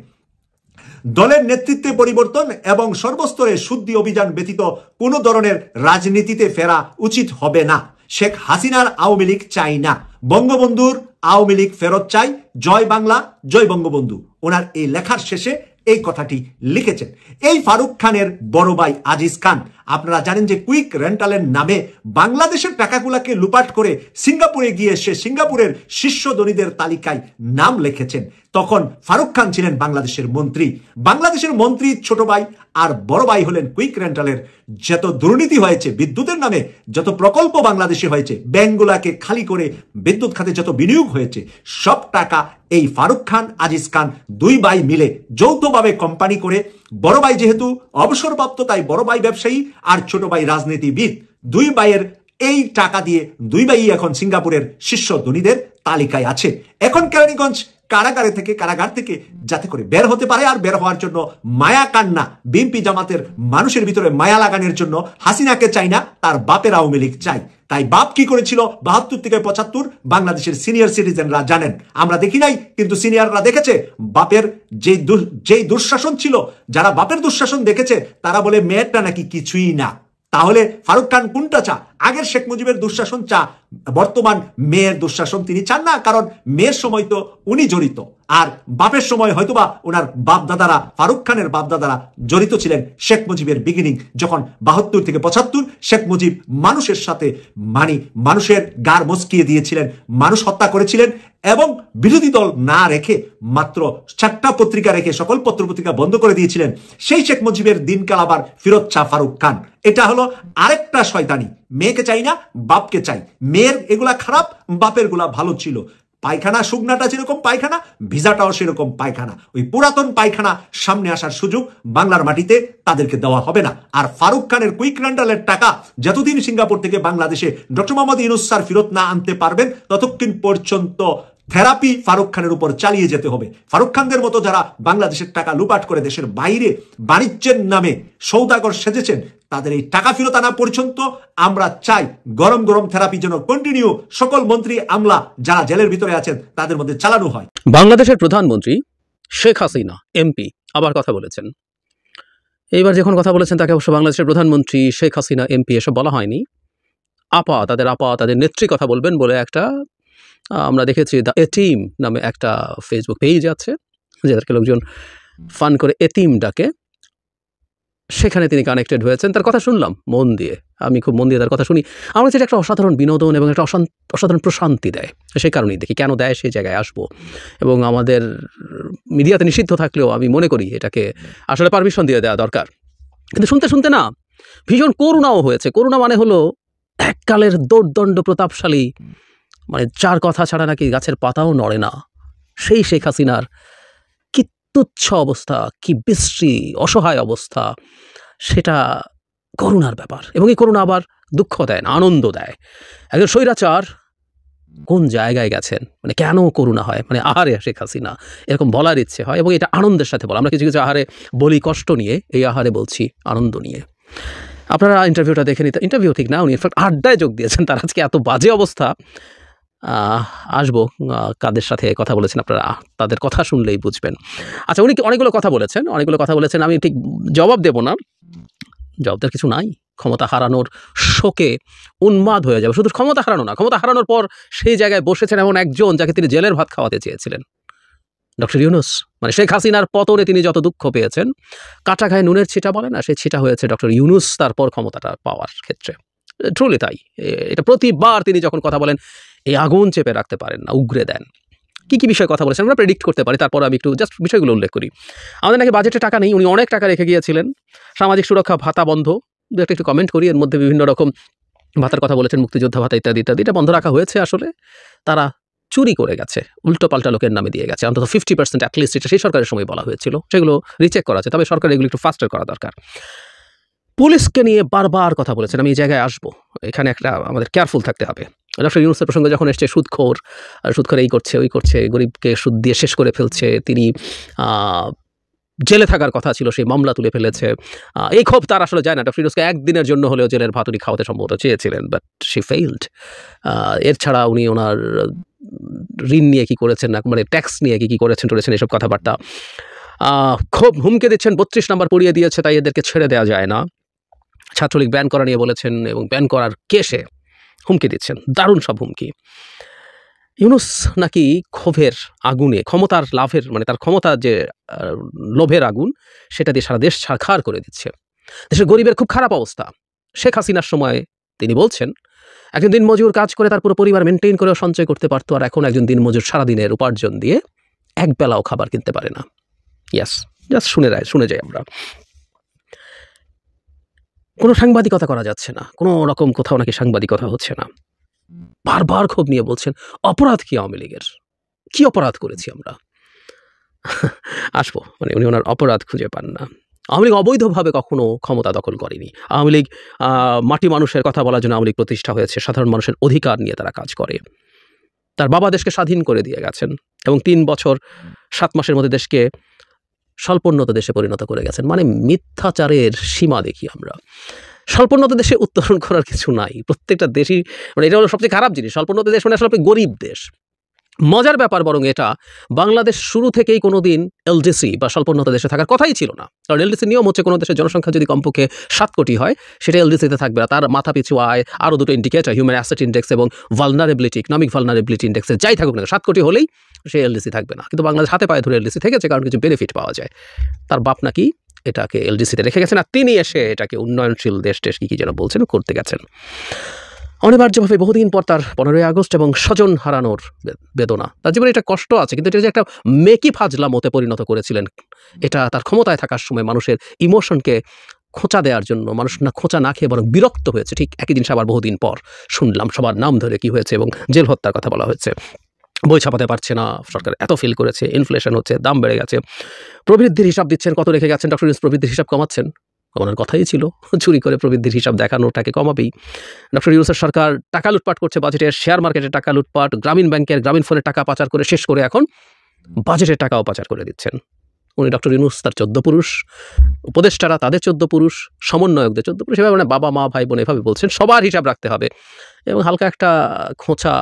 দলের নেতৃত্বে পরিবর্তন এবং সর্বস্তরে শুদ্ধি অভিযান ব্যতীত কোনো ধরনের রাজনীতিতে ফেরা উচিত হবে না। শেখ হাসিনার আওয়ামী লীগ চাই না, বঙ্গবন্ধুর আওয়ামী লীগ ফেরত চাই। জয় বাংলা, জয় বঙ্গবন্ধু। ওনার এই লেখার শেষে এই কথাটি লিখেছেন। এই ফারুক খানের বড় ভাই আজিজ খান, আপনারা জানেন যে কুইক রেন্টালের নামে বাংলাদেশের টাকাগুলাকে লুপাট করে সিঙ্গাপুরে গিয়ে সে সিঙ্গাপুরের শীর্ষ ধনীদের তালিকায় নাম লিখেছেন। তখন ফারুক খান ছিলেন বাংলাদেশের মন্ত্রী। বাংলাদেশের মন্ত্রী ছোট ভাই আর বড় ভাই হলেন কুইক রেন্টালের। যত দুর্নীতি হয়েছে বিদ্যুতের নামে, যত প্রকল্প বাংলাদেশে হয়েছে, ব্যাংকগুলাকে খালি করে বিদ্যুৎ খাতে যত বিনিয়োগ হয়েছে, সব টাকা এই ফারুক খান আজিজ খান দুই ভাই মিলে যৌথভাবে কোম্পানি করে, বড় ভাই যেহেতু অবসরপ্রাপ্ত তাই বড় ভাই ব্যবসায়ী আর ছোট ভাই রাজনীতিবিদ, দুই ভাইয়ের এই টাকা দিয়ে দুই ভাই এখন সিঙ্গাপুরের শীর্ষ ধনীদের তালিকায় আছে। এখন কেরানীগঞ্জ কারাগার থেকে যাতে করে বের হতে পারে, আর বের হওয়ার জন্য মায়া কান্না, বিএনপি জামাতের মানুষের ভিতরে মায়া লাগানোর জন্য হাসিনাকে চাই না, তার বাপের আওয়ামী লীগ চাই। তাই বাপ কি করেছিল 72 থেকে 75 বাংলাদেশের সিনিয়র সিটিজেনরা জানেন, আমরা দেখি নাই, কিন্তু সিনিয়ররা দেখেছে। বাপের যেই দুঃশাসন ছিল, যারা বাপের দুঃশাসন দেখেছে তারা বলে মেয়েরটা নাকি কিছুই না। তাহলে ফারুক খান কোনটা চা? আগের শেখ মুজিবের দুঃশাসন চা, বর্তমান মেয়ের দুঃশাসন তিনি চান না, কারণ মেয়ের সময় তো উনি জড়িত, আর বাপের সময় হয়তোবা ওনার বাপদাদারা, ফারুক খানের বাপদাদারা জড়িত ছিলেন শেখ মুজিবের বিগিনিং, যখন 72 থেকে 75 শেখ মুজিব মানুষের সাথে মানুষের গার মচকিয়ে দিয়েছিলেন, মানুষ হত্যা করেছিলেন, এবং বিরোধী দল না রেখে মাত্র 4টা পত্রিকা রেখে সকল পত্রপত্রিকা বন্ধ করে দিয়েছিলেন। সেই শেখ মুজিবের দিনকাল আবার ফিরত চা ফারুক খান। এটা হলো আরেকটা শয়তানি। মেয়েকে চাই না, বাপকে চাই। মেয়ের এগুলা খারাপ, বাপের গুলা ভালো ছিল। পায়খানা শুকনাটা যেরকম পায়খানা, ভিজাটাও সেরকম পায়খানা। ওই পুরাতন পায়খানা সামনে আসার সুযোগ বাংলার মাটিতে তাদেরকে দেওয়া হবে না। আর ফারুক খানের কুইক রেন্টালের টাকা যতদিন সিঙ্গাপুর থেকে বাংলাদেশে ডক্টর মোহাম্মদ ইউনূস স্যার ফেরত না আনতে পারবেন, ততক্ষণ পর্যন্ত থেরাপি ফারুক খানের উপর চালিয়ে যেতে হবে। ফারুক খানদের মতো যারা বাংলাদেশের টাকা লুপাট করে দেশের বাইরে বাণিজ্যের নামে সৌদাগর সেজেছেন, তাদের এই টাকা ফেরত আনা পর্যন্ত আমরা চাই গরম গরম থেরাপি যেন কন্টিনিউ সকল মন্ত্রী আমলা যারা জেলের ভিতরে আছেন তাদের মধ্যে চালানো হয়। বাংলাদেশের প্রধানমন্ত্রী শেখ হাসিনা এমপি আবার কথা বলেছেন। এইবার যখন কথা বলেছেন তাকে অবশ্য বাংলাদেশের প্রধানমন্ত্রী শেখ হাসিনা এমপি এসব বলা হয়নি। তাদের নেত্রী কথা বলবেন বলে একটা আমরা দেখেছি দ্য এটিম নামে একটা ফেসবুক পেজ আছে, যাদেরকে লোকজন ফান করে এতিম ডাকে। সেখানে তিনি কানেক্টেড হয়েছেন, তার কথা শুনলাম মন দিয়ে, আমি খুব মন দিয়ে তার কথা শুনি। আমার কাছে একটা অসাধারণ বিনোদন এবং একটা অসাধারণ প্রশান্তি দেয়। সেই কারণেই দেখি, কেন দেয় সেই জায়গায় আসবো। এবং আমাদের মিডিয়াতে নিষিদ্ধ থাকলেও আমি মনে করি এটাকে আসলে পারমিশন দিয়ে দেওয়া দরকার। কিন্তু শুনতে শুনতে না ভীষণ করুণাও হয়েছে। করুণা মানে হলো এককালের দৌর্দণ্ড প্রতাপশালী, মানে যার কথা ছাড়া নাকি গাছের পাতাও নড়ে না, সেই শেখ হাসিনার কি তুচ্ছ অবস্থা, কি বিশ্রী অসহায় অবস্থা, সেটা করুণার ব্যাপার। এবং এই করুণা আবার দুঃখ দেয় না, আনন্দ দেয়। একজন স্বৈরাচার কোন জায়গায় গেছেন, মানে কেন করুণা হয়, মানে আহারে শেখ হাসিনা এরকম বলার ইচ্ছে হয়। এবং এটা আনন্দের সাথে বলা। আমরা কিছু কিছু আহারে বলি কষ্ট নিয়ে, এই আহারে বলছি আনন্দ নিয়ে। আপনারা ইন্টারভিউটা দেখে নিতে, ইন্টারভিউ ঠিক না, উনি ইনফ্যাক্ট আড্ডায় যোগ দিয়েছেন। তার আজকে এত বাজে অবস্থা। আসবো কাদের সাথে কথা বলেছেন, আপনারা তাদের কথা শুনলেই বুঝবেন। আচ্ছা, উনি অনেকগুলো কথা বলেছেন, আমি ঠিক জবাব দেব না, জবাব দেওয়ার কিছু নাই, ক্ষমতা হারানোর শোকে উন্মাদ হয়ে যাবে। শুধু ক্ষমতা হারানো না, ক্ষমতা হারানোর পর সেই জায়গায় বসেছেন এমন একজন যাকে তিনি জেলের ভাত খাওয়াতে চেয়েছিলেন, ডক্টর ইউনূস। মানে শেখ হাসিনার পতনে তিনি যত দুঃখ পেয়েছেন, কাটা গায়ে নুনের ছিটা বলে না, সেই ছিটা হয়েছে ডক্টর ইউনূস তারপর ক্ষমতাটা পাওয়ার ক্ষেত্রে। ট্রুলি তাই। এটা প্রতিবার তিনি যখন কথা বলেন এই আগুন চেপে রাখতে পারেন না, উগরে দেন। কি কি বিষয়ে কথা বলেছেন আমরা প্রেডিক্ট করতে পারি, তারপর আমি একটু জাস্ট বিষয়গুলো উল্লেখ করি। আমাদের নাকি বাজেটে টাকা নেই, উনি অনেক টাকা রেখে গিয়েছিলেন। সামাজিক সুরক্ষা ভাতা বন্ধ, দু একটা একটু কমেন্ট করি, এর মধ্যে বিভিন্ন রকম ভাতার কথা বলেছেন, মুক্তিযোদ্ধা ভাতা ইত্যাদি ইত্যাদি। এটা বন্ধ রাখা হয়েছে, আসলে তারা চুরি করে গেছে, উল্টো পাল্টা লোকের নামে দিয়ে গেছে, অন্তত 50% অ্যাটলিস্ট এটা সেই সরকারের সময় বলা হয়েছিল, সেগুলো রিচেক করা আছে। তবে সরকার এগুলো একটু ফাস্টার করা দরকার। পুলিশকে নিয়ে বারবার কথা বলেছেন, আমি এই জায়গায় আসবো, এখানে একটা আমাদের কেয়ারফুল থাকতে হবে। ডক্টর ইউনূসের প্রসঙ্গে যখন এসছে সুদখোর এই করছে ওই করছে, গরিবকে সুদ দিয়ে শেষ করে ফেলছে, তিনি জেলে থাকার কথা ছিল সেই মামলা তুলে ফেলেছে, এই ক্ষোভ তার আসলে যায় না। ডক্টর ইউনূসকে একদিনের জন্য হলেও জেলের ভাত উনি খাওয়াতে সম্ভবত চেয়েছিলেন, বাট শি ফেইলড। এর ছাড়া উনি ওনার ঋণ নিয়ে কি করেছেন না, মানে ট্যাক্স নিয়ে কি করেছেন এসব কথাবার্তা। খুব হুমকে দিচ্ছেন, 32 নম্বর পড়িয়ে দিয়েছে তাই এদেরকে ছেড়ে দেওয়া যায় না। ছাত্রলীগ ব্যান করা নিয়ে বলেছেন এবং ব্যান করার কেসে হুমকি দিচ্ছেন, দারুণ সব হুমকি। ইউনূস নাকি ক্ষোভের আগুনে, ক্ষমতার লাভের, মানে তার ক্ষমতার যে লোভের আগুন, সেটা দিয়ে সারা দেশ ছারখার করে দিচ্ছে। দেশের গরিবের খুব খারাপ অবস্থা। শেখ হাসিনার সময় তিনি বলছেন একজন দিনমজুর কাজ করে তার পুরো পরিবার মেনটেন করেও সঞ্চয় করতে পারতো, আর এখন একজন দিনমজুর সারাদিনের উপার্জন দিয়ে এক বেলাও খাবার কিনতে পারে না। ইয়াস, জাস্ট শুনে যাই আমরা। কোনো সাংবাদিকতা করা যাচ্ছে না, কোনো রকম কোথাও নাকি সাংবাদিকতা হচ্ছে না। বারবার ক্ষোভ নিয়ে বলছেন অপরাধ কি আওয়ামী লীগের, কি অপরাধ করেছি আমরা। আসবো, মানে উনি ওনার অপরাধ খুঁজে পান না। আওয়ামী লীগ অবৈধভাবে কখনো ক্ষমতা দখল করেনি। আওয়ামী লীগ মাটি মানুষের কথা বলার জন্য আওয়ামী লীগ প্রতিষ্ঠা হয়েছে, সাধারণ মানুষের অধিকার নিয়ে তারা কাজ করে। তার বাবা দেশকে স্বাধীন করে দিয়ে গেছেন এবং 3 বছর 7 মাসের মধ্যে দেশকে স্বল্পোন্নত দেশে পরিণত করে গেছেন। মানে মিথ্যাচারের সীমা দেখি আমরা। স্বল্পোন্নত দেশে উত্তরণ করার কিছু নাই, প্রত্যেকটা দেশই, মানে এটা হলো সবচেয়ে খারাপ জিনিস। স্বল্পোন্নত দেশ মানে আসলে গরিব দেশ। মজার ব্যাপার বরং এটা, বাংলাদেশ শুরু থেকেই কোনোদিন এলডিসি বা স্বল্পোন্নত দেশে থাকার কথাই ছিল না। কারণ এলডিসি নিয়ম হচ্ছে কোনো দেশের জনসংখ্যা যদি কমপক্ষে 7 কোটি হয় সেটা এলডিসিতে থাকবে না। তার মাথা পিছু আয়, আরও 2টো ইন্ডিকেটর, হিউম্যান অ্যাসেট ইন্ডেক্স এবং ভালনারেবিলিটি, ইকনমিক ভালনারেবিলিটি ইন্ডেক্সে যাই থাকুক না, 7 কোটি হলেই সে এলডিসি থাকবে না। কিন্তু বাংলাদেশ হাতে পায়ে ধরে এলডিসি থেকেছে, কারণ কিছু বেনিফিট পাওয়া যায়। তার বাপ নাকি এটাকে এলডিসিতে রেখে গেছেন, আর তিনি এসে এটাকে উন্নয়নশীল দেশ কি যেন বলছেন করতে গেছেন। অনিবার্যভাবে বহুদিন পর তার 15ই আগস্ট এবং স্বজন হারানোর বেদনা, তার জীবনে এটা কষ্ট আছে, কিন্তু এটা যে একটা মেকি ফাজলামতে পরিণত করেছিলেন, এটা তার ক্ষমতায় থাকার সময় মানুষের ইমোশনকে খোঁচা দেওয়ার জন্য মানুষ না খোঁচা না খেয়ে বরং বিরক্ত হয়েছে। ঠিক একই জিনিস আবার বহুদিন পর শুনলাম, সবার নাম ধরে কি হয়েছে এবং জেল হত্যার কথা বলা হয়েছে। বই ছাপাতে পারছে না সরকার, এত ফেল করেছে, ইনফ্লেশন হচ্ছে, দাম বেড়ে গেছে, প্রবৃদ্ধির হিসাব দিচ্ছেন, কত রেখে গেছেন ডক্টর ইউনূস, প্রবৃদ্ধির হিসাব কমাচ্ছেন। ওনার কথাই ছিল চুরি করে প্রবৃদ্ধির হিসাব দেখানোটাকে কমাবেই। ডক্টর ইউনূসের সরকার টাকা লুটপাট করছে, বাজেটের শেয়ার মার্কেটের টাকা লুটপাট, গ্রামীণ ব্যাংকের গ্রামীণ ফোনের টাকা পাচার করে শেষ করে এখন বাজেটের টাকাও পাচার করে দিচ্ছেন। উনি ডক্টর ইউনূস, তার 14 পুরুষ, উপদেষ্টারা তাদের 14 পুরুষ, সমন্বয়কদের 14 পুরুষ, এভাবে মানে বাবা মা ভাই বোন এভাবে বলছেন, সবার হিসাব রাখতে হবে। এবং হালকা একটা খোঁচা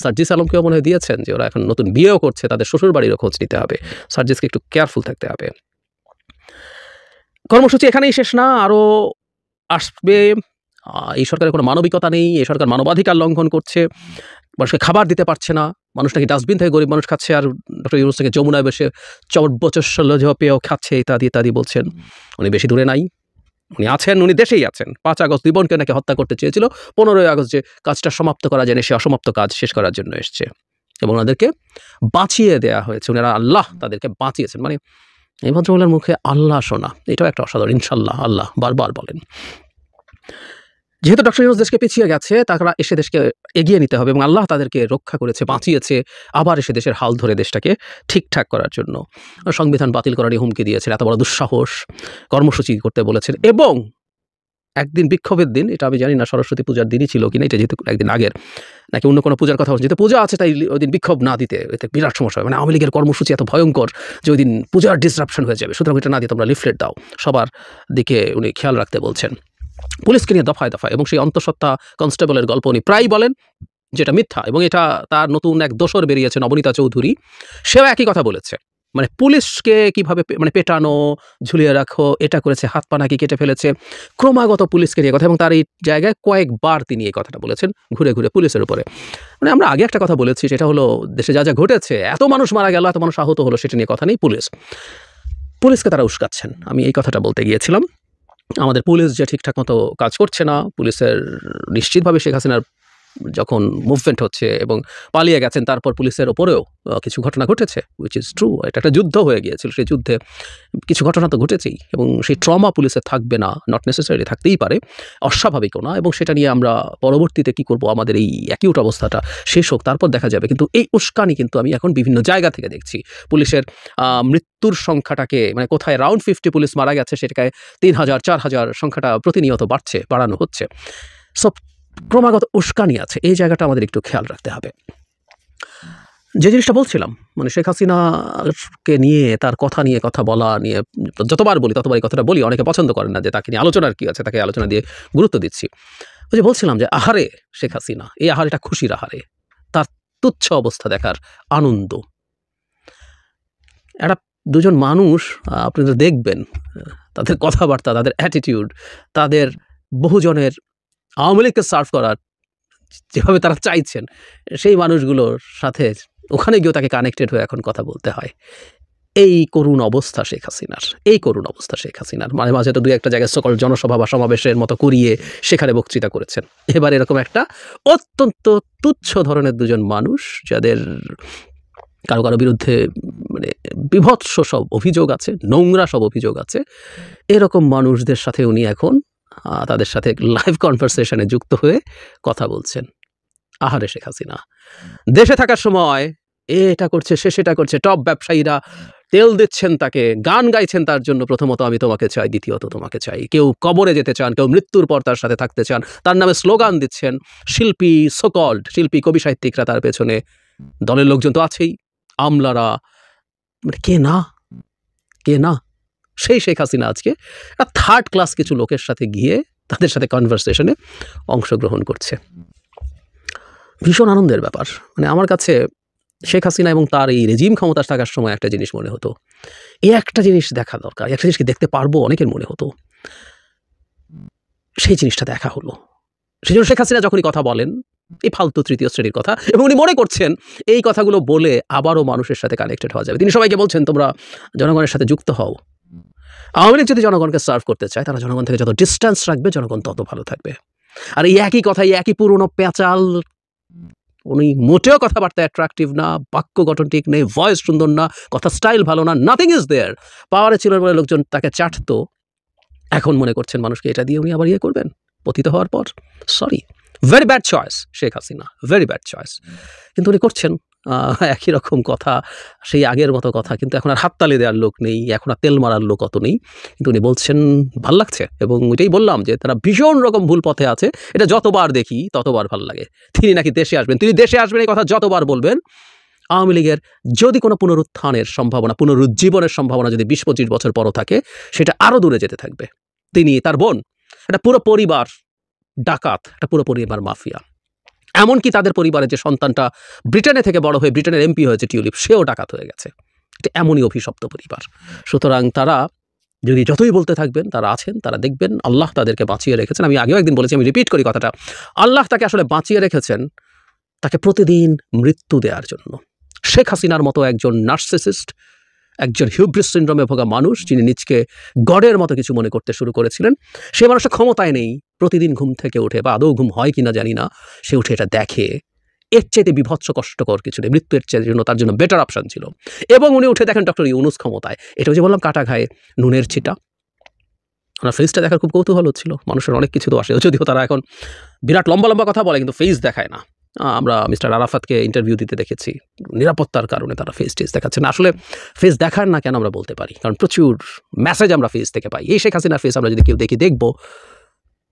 সার্জিস আলমকেও মনে হয় দিয়েছেন যে ওরা এখন নতুন বিয়েও করছে, তাদের শ্বশুর বাড়িরও খোঁজ নিতে হবে, সার্জিসকে একটু কেয়ারফুল থাকতে হবে। কর্মসূচি এখানেই শেষ না, আরও আসবে। এই সরকারের কোনো মানবিকতা নেই, এই সরকার মানবাধিকার লঙ্ঘন করছে, মানুষকে খাবার দিতে পারছে না, মানুষ নাকি ডাস্টবিন থেকে গরিব মানুষ খাচ্ছে, আর ডক্টর ইউনূস থেকে যমুনায় বসে চর্বচস্য পেয়েও খাচ্ছে ইত্যাদি ইত্যাদি বলছেন। উনি বেশি দূরে নাই, উনি আছেন, উনি দেশেই আছেন। 5 আগস্ট জীবনকে নাকি হত্যা করতে চেয়েছিল, 15ই আগস্ট যে কাজটা সমাপ্ত করা যায় সে অসমাপ্ত কাজ শেষ করার জন্য এসছে এবং ওনাদেরকে বাঁচিয়ে দেওয়া হয়েছে। ওনারা আল্লাহ তাদেরকে বাঁচিয়েছেন। মানে এই ভদ্রমহিলার মুখে আল্লাহ শোনা, এটাও একটা অসাধারণ। ইনশাল্লাহ আল্লাহ বারবার বলেন। যেহেতু ডক্টর ইউনূস দেশকে পিছিয়ে গেছে, তারা এসে দেশকে এগিয়ে নিতে হবে এবং আল্লাহ তাদেরকে রক্ষা করেছে, বাঁচিয়েছে, আবার এসে দেশের হাল ধরে দেশটাকে ঠিকঠাক করার জন্য। সংবিধান বাতিল করারই হুমকি দিয়েছেন, এত বড় দুঃসাহস, কর্মসূচি করতে বলেছেন। এবং একদিন বিক্ষোভের দিন, এটা আমি জানি না সরস্বতী পূজার দিনই ছিল কিনা, এটা যেহেতু একদিন আগের নাকি অন্য কোনো পূজার কথা হচ্ছে, যেহেতু পূজা আছে তাই ওই দিন বিক্ষোভ না দিতে এতে বিরাট সমস্যা হয়। মানে আওয়ামী লীগের কর্মসূচি এত ভয়ঙ্কর যে ওই দিন পূজার ডিসরাপশন হয়ে যাবে, সুতরাং এটা না দিয়ে তোমরা লিফলেট দাও, সবার দিকে উনি খেয়াল রাখতে বলছেন। পুলিশকে নিয়ে দফায় দফায়, এবং সেই অন্তঃসত্ত্বা কনস্টেবলের গল্প উনি প্রায় বলেন, যেটা মিথ্যা, এবং এটা তার নতুন এক দোসর বেরিয়েছে নবনীতা চৌধুরী, সেও একই কথা বলেছে মানে পুলিশকে কিভাবে মানে পেটানো, ঝুলিয়ে রাখো, এটা করেছে, হাত পা নাকি কেটে ফেলেছে, ক্রমাগত পুলিশকে নিয়ে কথা, এবং তার এই জায়গায় কয়েকবার তিনি এই কথাটা বলেছেন ঘুরে ঘুরে পুলিশের উপরে। মানে আমরা আগে একটা কথা বলেছি, সেটা হলো দেশে যা যা ঘটেছে, এত মানুষ মারা গেল, এত মানুষ আহত হলো, সেটা নিয়ে কথা নেই। পুলিশকে তারা উস্কাচ্ছেন, আমি এই কথাটা বলতে গিয়েছিলাম। আমাদের পুলিশ যে ঠিকঠাক মতো কাজ করছে না, পুলিশের নিশ্চিতভাবে শেখ হাসিনার যখন মুভমেন্ট হচ্ছে এবং পালিয়ে গেছেন, তারপর পুলিশের ওপরেও কিছু ঘটনা ঘটেছে, উইচ ইজ ট্রু। এটা একটা যুদ্ধ হয়ে গিয়েছিল, সেই যুদ্ধে কিছু ঘটনা তো ঘটেছেই, এবং সেই ট্রমা পুলিশের থাকবে না, নট নেসেসারি থাকতেই পারে, অস্বাভাবিকও না। এবং সেটা নিয়ে আমরা পরবর্তীতে কি করব, আমাদের এই অ্যাকিউট অবস্থাটা শেষ হোক, তারপর দেখা যাবে। কিন্তু এই উস্কানি কিন্তু আমি এখন বিভিন্ন জায়গা থেকে দেখছি। পুলিশের মৃত্যুর সংখ্যাটাকে, মানে কোথায় রাউন্ড 50 পুলিশ মারা গেছে, সেটাকে 3000 4000 সংখ্যাটা প্রতিনিয়ত বাড়ানো হচ্ছে। সব ক্রমাগত উস্কানি আছে, এই জায়গাটা আমাদের একটু খেয়াল রাখতে হবে। যে জিনিসটা বলছিলাম, মানে শেখ হাসিনাকে নিয়ে, তার কথা নিয়ে কথা বলা নিয়ে যতবার বলি ততবারই কথাটা বলি, অনেকে পছন্দ করেন না যে তাকে নিয়ে আলোচনার কী আছে, তাকে আলোচনা দিয়ে গুরুত্ব দিচ্ছি। ওই যে বলছিলাম যে আহারে শেখ হাসিনা, এই আহারেটা খুশির আহারে, তার তুচ্ছ অবস্থা দেখার আনন্দ। একটা দুজন মানুষ আপনারা দেখবেন, তাদের কথাবার্তা, তাদের অ্যাটিটিউড, তাদের বহুজনের আওয়ামী লীগকে সার্ভ করার যেভাবে তারা চাইছেন, সেই মানুষগুলোর সাথে ওখানে গিয়েও তাকে কানেক্টেড হয়ে এখন কথা বলতে হয়। এই করুণ অবস্থা শেখ হাসিনার, মাঝে মাঝে তো দুই একটা জায়গায় সকল জনসভা বা সমাবেশের মতো করিয়ে সেখানে বক্তৃতা করেছেন। এবার এরকম একটা অত্যন্ত তুচ্ছ ধরনের দুজন মানুষ, যাদের কারো কারো বিরুদ্ধে মানে বিভৎস সব অভিযোগ আছে, নোংরা সব অভিযোগ আছে, এরকম মানুষদের সাথে উনি এখন তাদের সাথে লাইভ কনভারসেশনে যুক্ত হয়ে কথা বলছেন। আহারে শেখ হাসিনা, দেশে থাকার সময় এটা করছে, সে সেটা করছে, টপ ব্যবসায়ীরা তেল দিচ্ছেন তাকে, গান গাইছেন তার জন্য, প্রথমত আমি তোমাকে চাই, দ্বিতীয়ত তোমাকে চাই। কেউ কবরে যেতে চান, কেউ মৃত্যুর পর তার সাথে থাকতে চান, তার নামে স্লোগান দিচ্ছেন। শিল্পী, সোকল্ড শিল্পী, কবি সাহিত্যিকরা তার পেছনে, দলের লোকজন তো আছেই, আমলারা, মানে কে না সেই শেখ হাসিনা আজকে থার্ড ক্লাস কিছু লোকের সাথে গিয়ে তাদের সাথে কনভারসেশনে অংশগ্রহণ করছে। ভীষণ আনন্দের ব্যাপার। মানে আমার কাছে শেখ হাসিনা এবং তার এই রেজিম ক্ষমতা থাকার সময় একটা জিনিস মনে হতো, এই একটা জিনিস দেখা দরকার, একটা জিনিসকে দেখতে পারবো অনেকের মনে হতো, সেই জিনিসটা দেখা হলো। সেই জন্য শেখ হাসিনা যখনই কথা বলেন এই ফালতু তৃতীয় শ্রেণীর কথা, এবং উনি মনে করছেন এই কথাগুলো বলে আবারও মানুষের সাথে কানেক্টেড হওয়া যাবে। তিনি সবাইকে বলছেন তোমরা জনগণের সাথে যুক্ত হও। আওয়ামী লীগ যদি জনগণকে সার্ভ করতে চায়, তারা জনগণ থেকে যত ডিস্টেন্স রাখবে, জনগণ তত ভালো থাকবে। আর এই একই কথা, এই একই পুরনো পেঁচাল, উনি মোটেও কথাবার্তা অ্যাট্রাকটিভ না, বাক্য গঠন ঠিক নেই, ভয়েস সুন্দর না, কথা স্টাইল ভালো না, নাথিং ইজ দেয়ার। পাওয়ারে ছিল বলে লোকজন তাকে চাটতো, এখন মনে করছেন মানুষকে এটা দিয়ে উনি আবার ইয়ে করবেন পতিত হওয়ার পর। Sorry, very bad choice Sheikh Hasina, very bad choice. কিন্তু উনি করছেন একই রকম কথা, সেই আগের মতো কথা, কিন্তু এখন আর হাততালি দেওয়ার লোক নেই, এখন আর তেল মারার লোক অত নেই, কিন্তু উনি বলছেন ভাল লাগছে। এবং এটাই বললাম যে তারা ভীষণ রকম ভুল পথে আছে, এটা যতবার দেখি ততবার ভাল লাগে। তিনি নাকি দেশে আসবেন, তিনি দেশে আসবেন, এই কথা যতবার বলবেন, আওয়ামী লীগের যদি কোনো পুনরুত্থানের সম্ভাবনা, পুনরুজ্জীবনের সম্ভাবনা যদি 20-25 বছর পরও থাকে, সেটা আরও দূরে যেতে থাকবে। তিনি, তার বোন, একটা পুরো পরিবার ডাকাত, একটা পুরো পরিবার মাফিয়া। এমনকি তাদের পরিবারের যে সন্তানটা ব্রিটেনে থেকে বড় হয়ে ব্রিটেনের এমপি হয়েছে, টিউলিপ, সেও ডাকাত হয়ে গেছে। এটা এমনই অভিশপ্ত পরিবার। সুতরাং তারা যদি যতই বলতে থাকবেন, তারা আছেন, তারা দেখবেন আল্লাহ তাদেরকে বাঁচিয়ে রেখেছেন। আমি আগেও একদিন বলেছি, আমি রিপিট করি কথাটা, আল্লাহ তাকে আসলে বাঁচিয়ে রেখেছেন তাকে প্রতিদিন মৃত্যু দেওয়ার জন্য। শেখ হাসিনার মতো একজন নার্সিসিস্ট, একজন হিউব্রিস সিনড্রোমে ভোগা মানুষ, যিনি নিজকে গডের মতো কিছু মনে করতে শুরু করেছিলেন, সে মানুষটা ক্ষমতায় নেই, প্রতিদিন ঘুম থেকে উঠে, বা আদৌ ঘুম হয় কিনা জানি না, সে উঠে এটা দেখে, এর চাইতে বিভৎস কষ্টকর কিছু নেই, মৃত্যুর চাইতে জন্য তার জন্য বেটার অপশন ছিল। এবং উনি উঠে দেখেন ডক্টর ইউনূস ক্ষমতায়। এটা যে বললাম কাটা ঘায়ে নুনের ছিটা। ওনার ফেসটা দেখার খুব কৌতূহল হচ্ছিল। মানুষের অনেক কিছু তো আসে, যদিও তারা এখন বিরাট লম্বা লম্বা কথা বলে, কিন্তু ফেস দেখায় না। আমরা মিস্টার আরাফাতকে ইন্টারভিউ দিতে দেখেছি, নিরাপত্তার কারণে তারা ফেস টেস দেখাচ্ছে না। আসলে ফেস দেখার না কেন আমরা বলতে পারি, কারণ প্রচুর মেসেজ আমরা ফেস থেকে পাই। এই শেখ হাসিনার ফেস আমরা যদি কেউ দেখবো,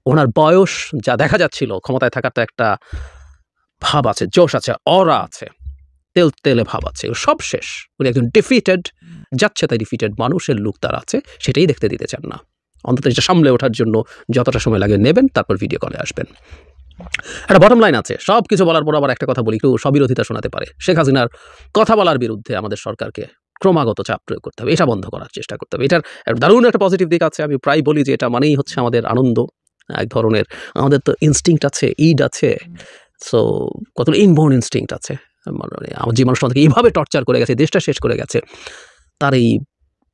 ওনার বয়স যা দেখা যাচ্ছিল, ক্ষমতায় থাকার তো একটা ভাব আছে, জোশ আছে, অরা আছে, তেলে ভাব আছে, সব শেষ। উনি একজন ডিফিটেড, যাচ্ছে তাই ডিফিটেড মানুষের লুক তার আছে, সেটাই দেখতে দিতে চান না। অন্তত এটা সামলে ওঠার জন্য যতটা সময় লাগে নেবেন, তারপর ভিডিও কলে আসবেন। একটা বটম লাইন আছে, সব কিছু বলার পর আবার একটা কথা বলি, একটু স্ববিরোধিতা শোনাতে পারে। শেখ হাসিনার কথা বলার বিরুদ্ধে আমাদের সরকারকে ক্রমাগত চাপ প্রয়োগ করতে হবে, এটা বন্ধ করার চেষ্টা করতে হবে। এটার দারুণ একটা পজিটিভ দিক আছে। আমি প্রায় বলি যে এটা মানেই হচ্ছে আমাদের আনন্দ, এক ধরনের আমাদের তো ইনস্টিংক্ট আছে, ইড আছে, সো কত ইনবোর্ন ইনস্টিংক্ট আছে। মানে আমার যে মানুষটা আমাদেরকে এইভাবে টর্চার করে গেছে, দেশটা শেষ করে গেছে, তার এই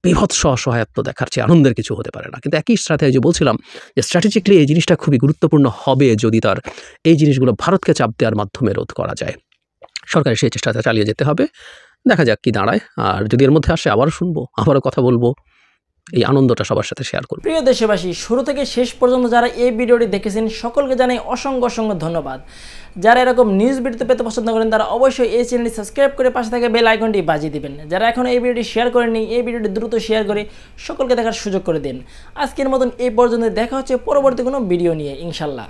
বিভৎস অসহায়ত্ব দেখার চেয়ে আনন্দের কিছু হতে পারে না। কিন্তু একই সাথে যে বলছিলাম যে স্ট্র্যাটেজিক্যালি এই জিনিসটা খুবই গুরুত্বপূর্ণ হবে যদি তার এই জিনিসগুলো ভারতকে চাপ দেওয়ার মাধ্যমে রোধ করা যায়। সরকারের সেই চেষ্টাটা চালিয়ে যেতে হবে, দেখা যাক কি দাঁড়ায়। আর যদি এর মধ্যে আসে আবারও শুনবো, আবারও কথা বলবো, এই আনন্দটা সবার সাথে শেয়ার করব। প্রিয় দেশবাসী, শুরু থেকে শেষ পর্যন্ত যারা এই ভিডিওটি দেখেছেন সকলকে জানাই অসংখ্য অসংখ্য ধন্যবাদ। যারা এরকম নিউজ ভিডিও পেতে পছন্দ করেন তারা অবশ্যই এই চ্যানেলটি সাবস্ক্রাইব করে পাশে থাকা বেল আইকনটি বাজিয়ে দিবেন। যারা এখন এই ভিডিওটি শেয়ার করেননি, এই ভিডিওটি দ্রুত শেয়ার করে সকলকে দেখার সুযোগ করে দিন। আজকের মতন এই পর্যন্ত, দেখা হচ্ছে পরবর্তী কোনো ভিডিও নিয়ে ইনশাল্লাহ।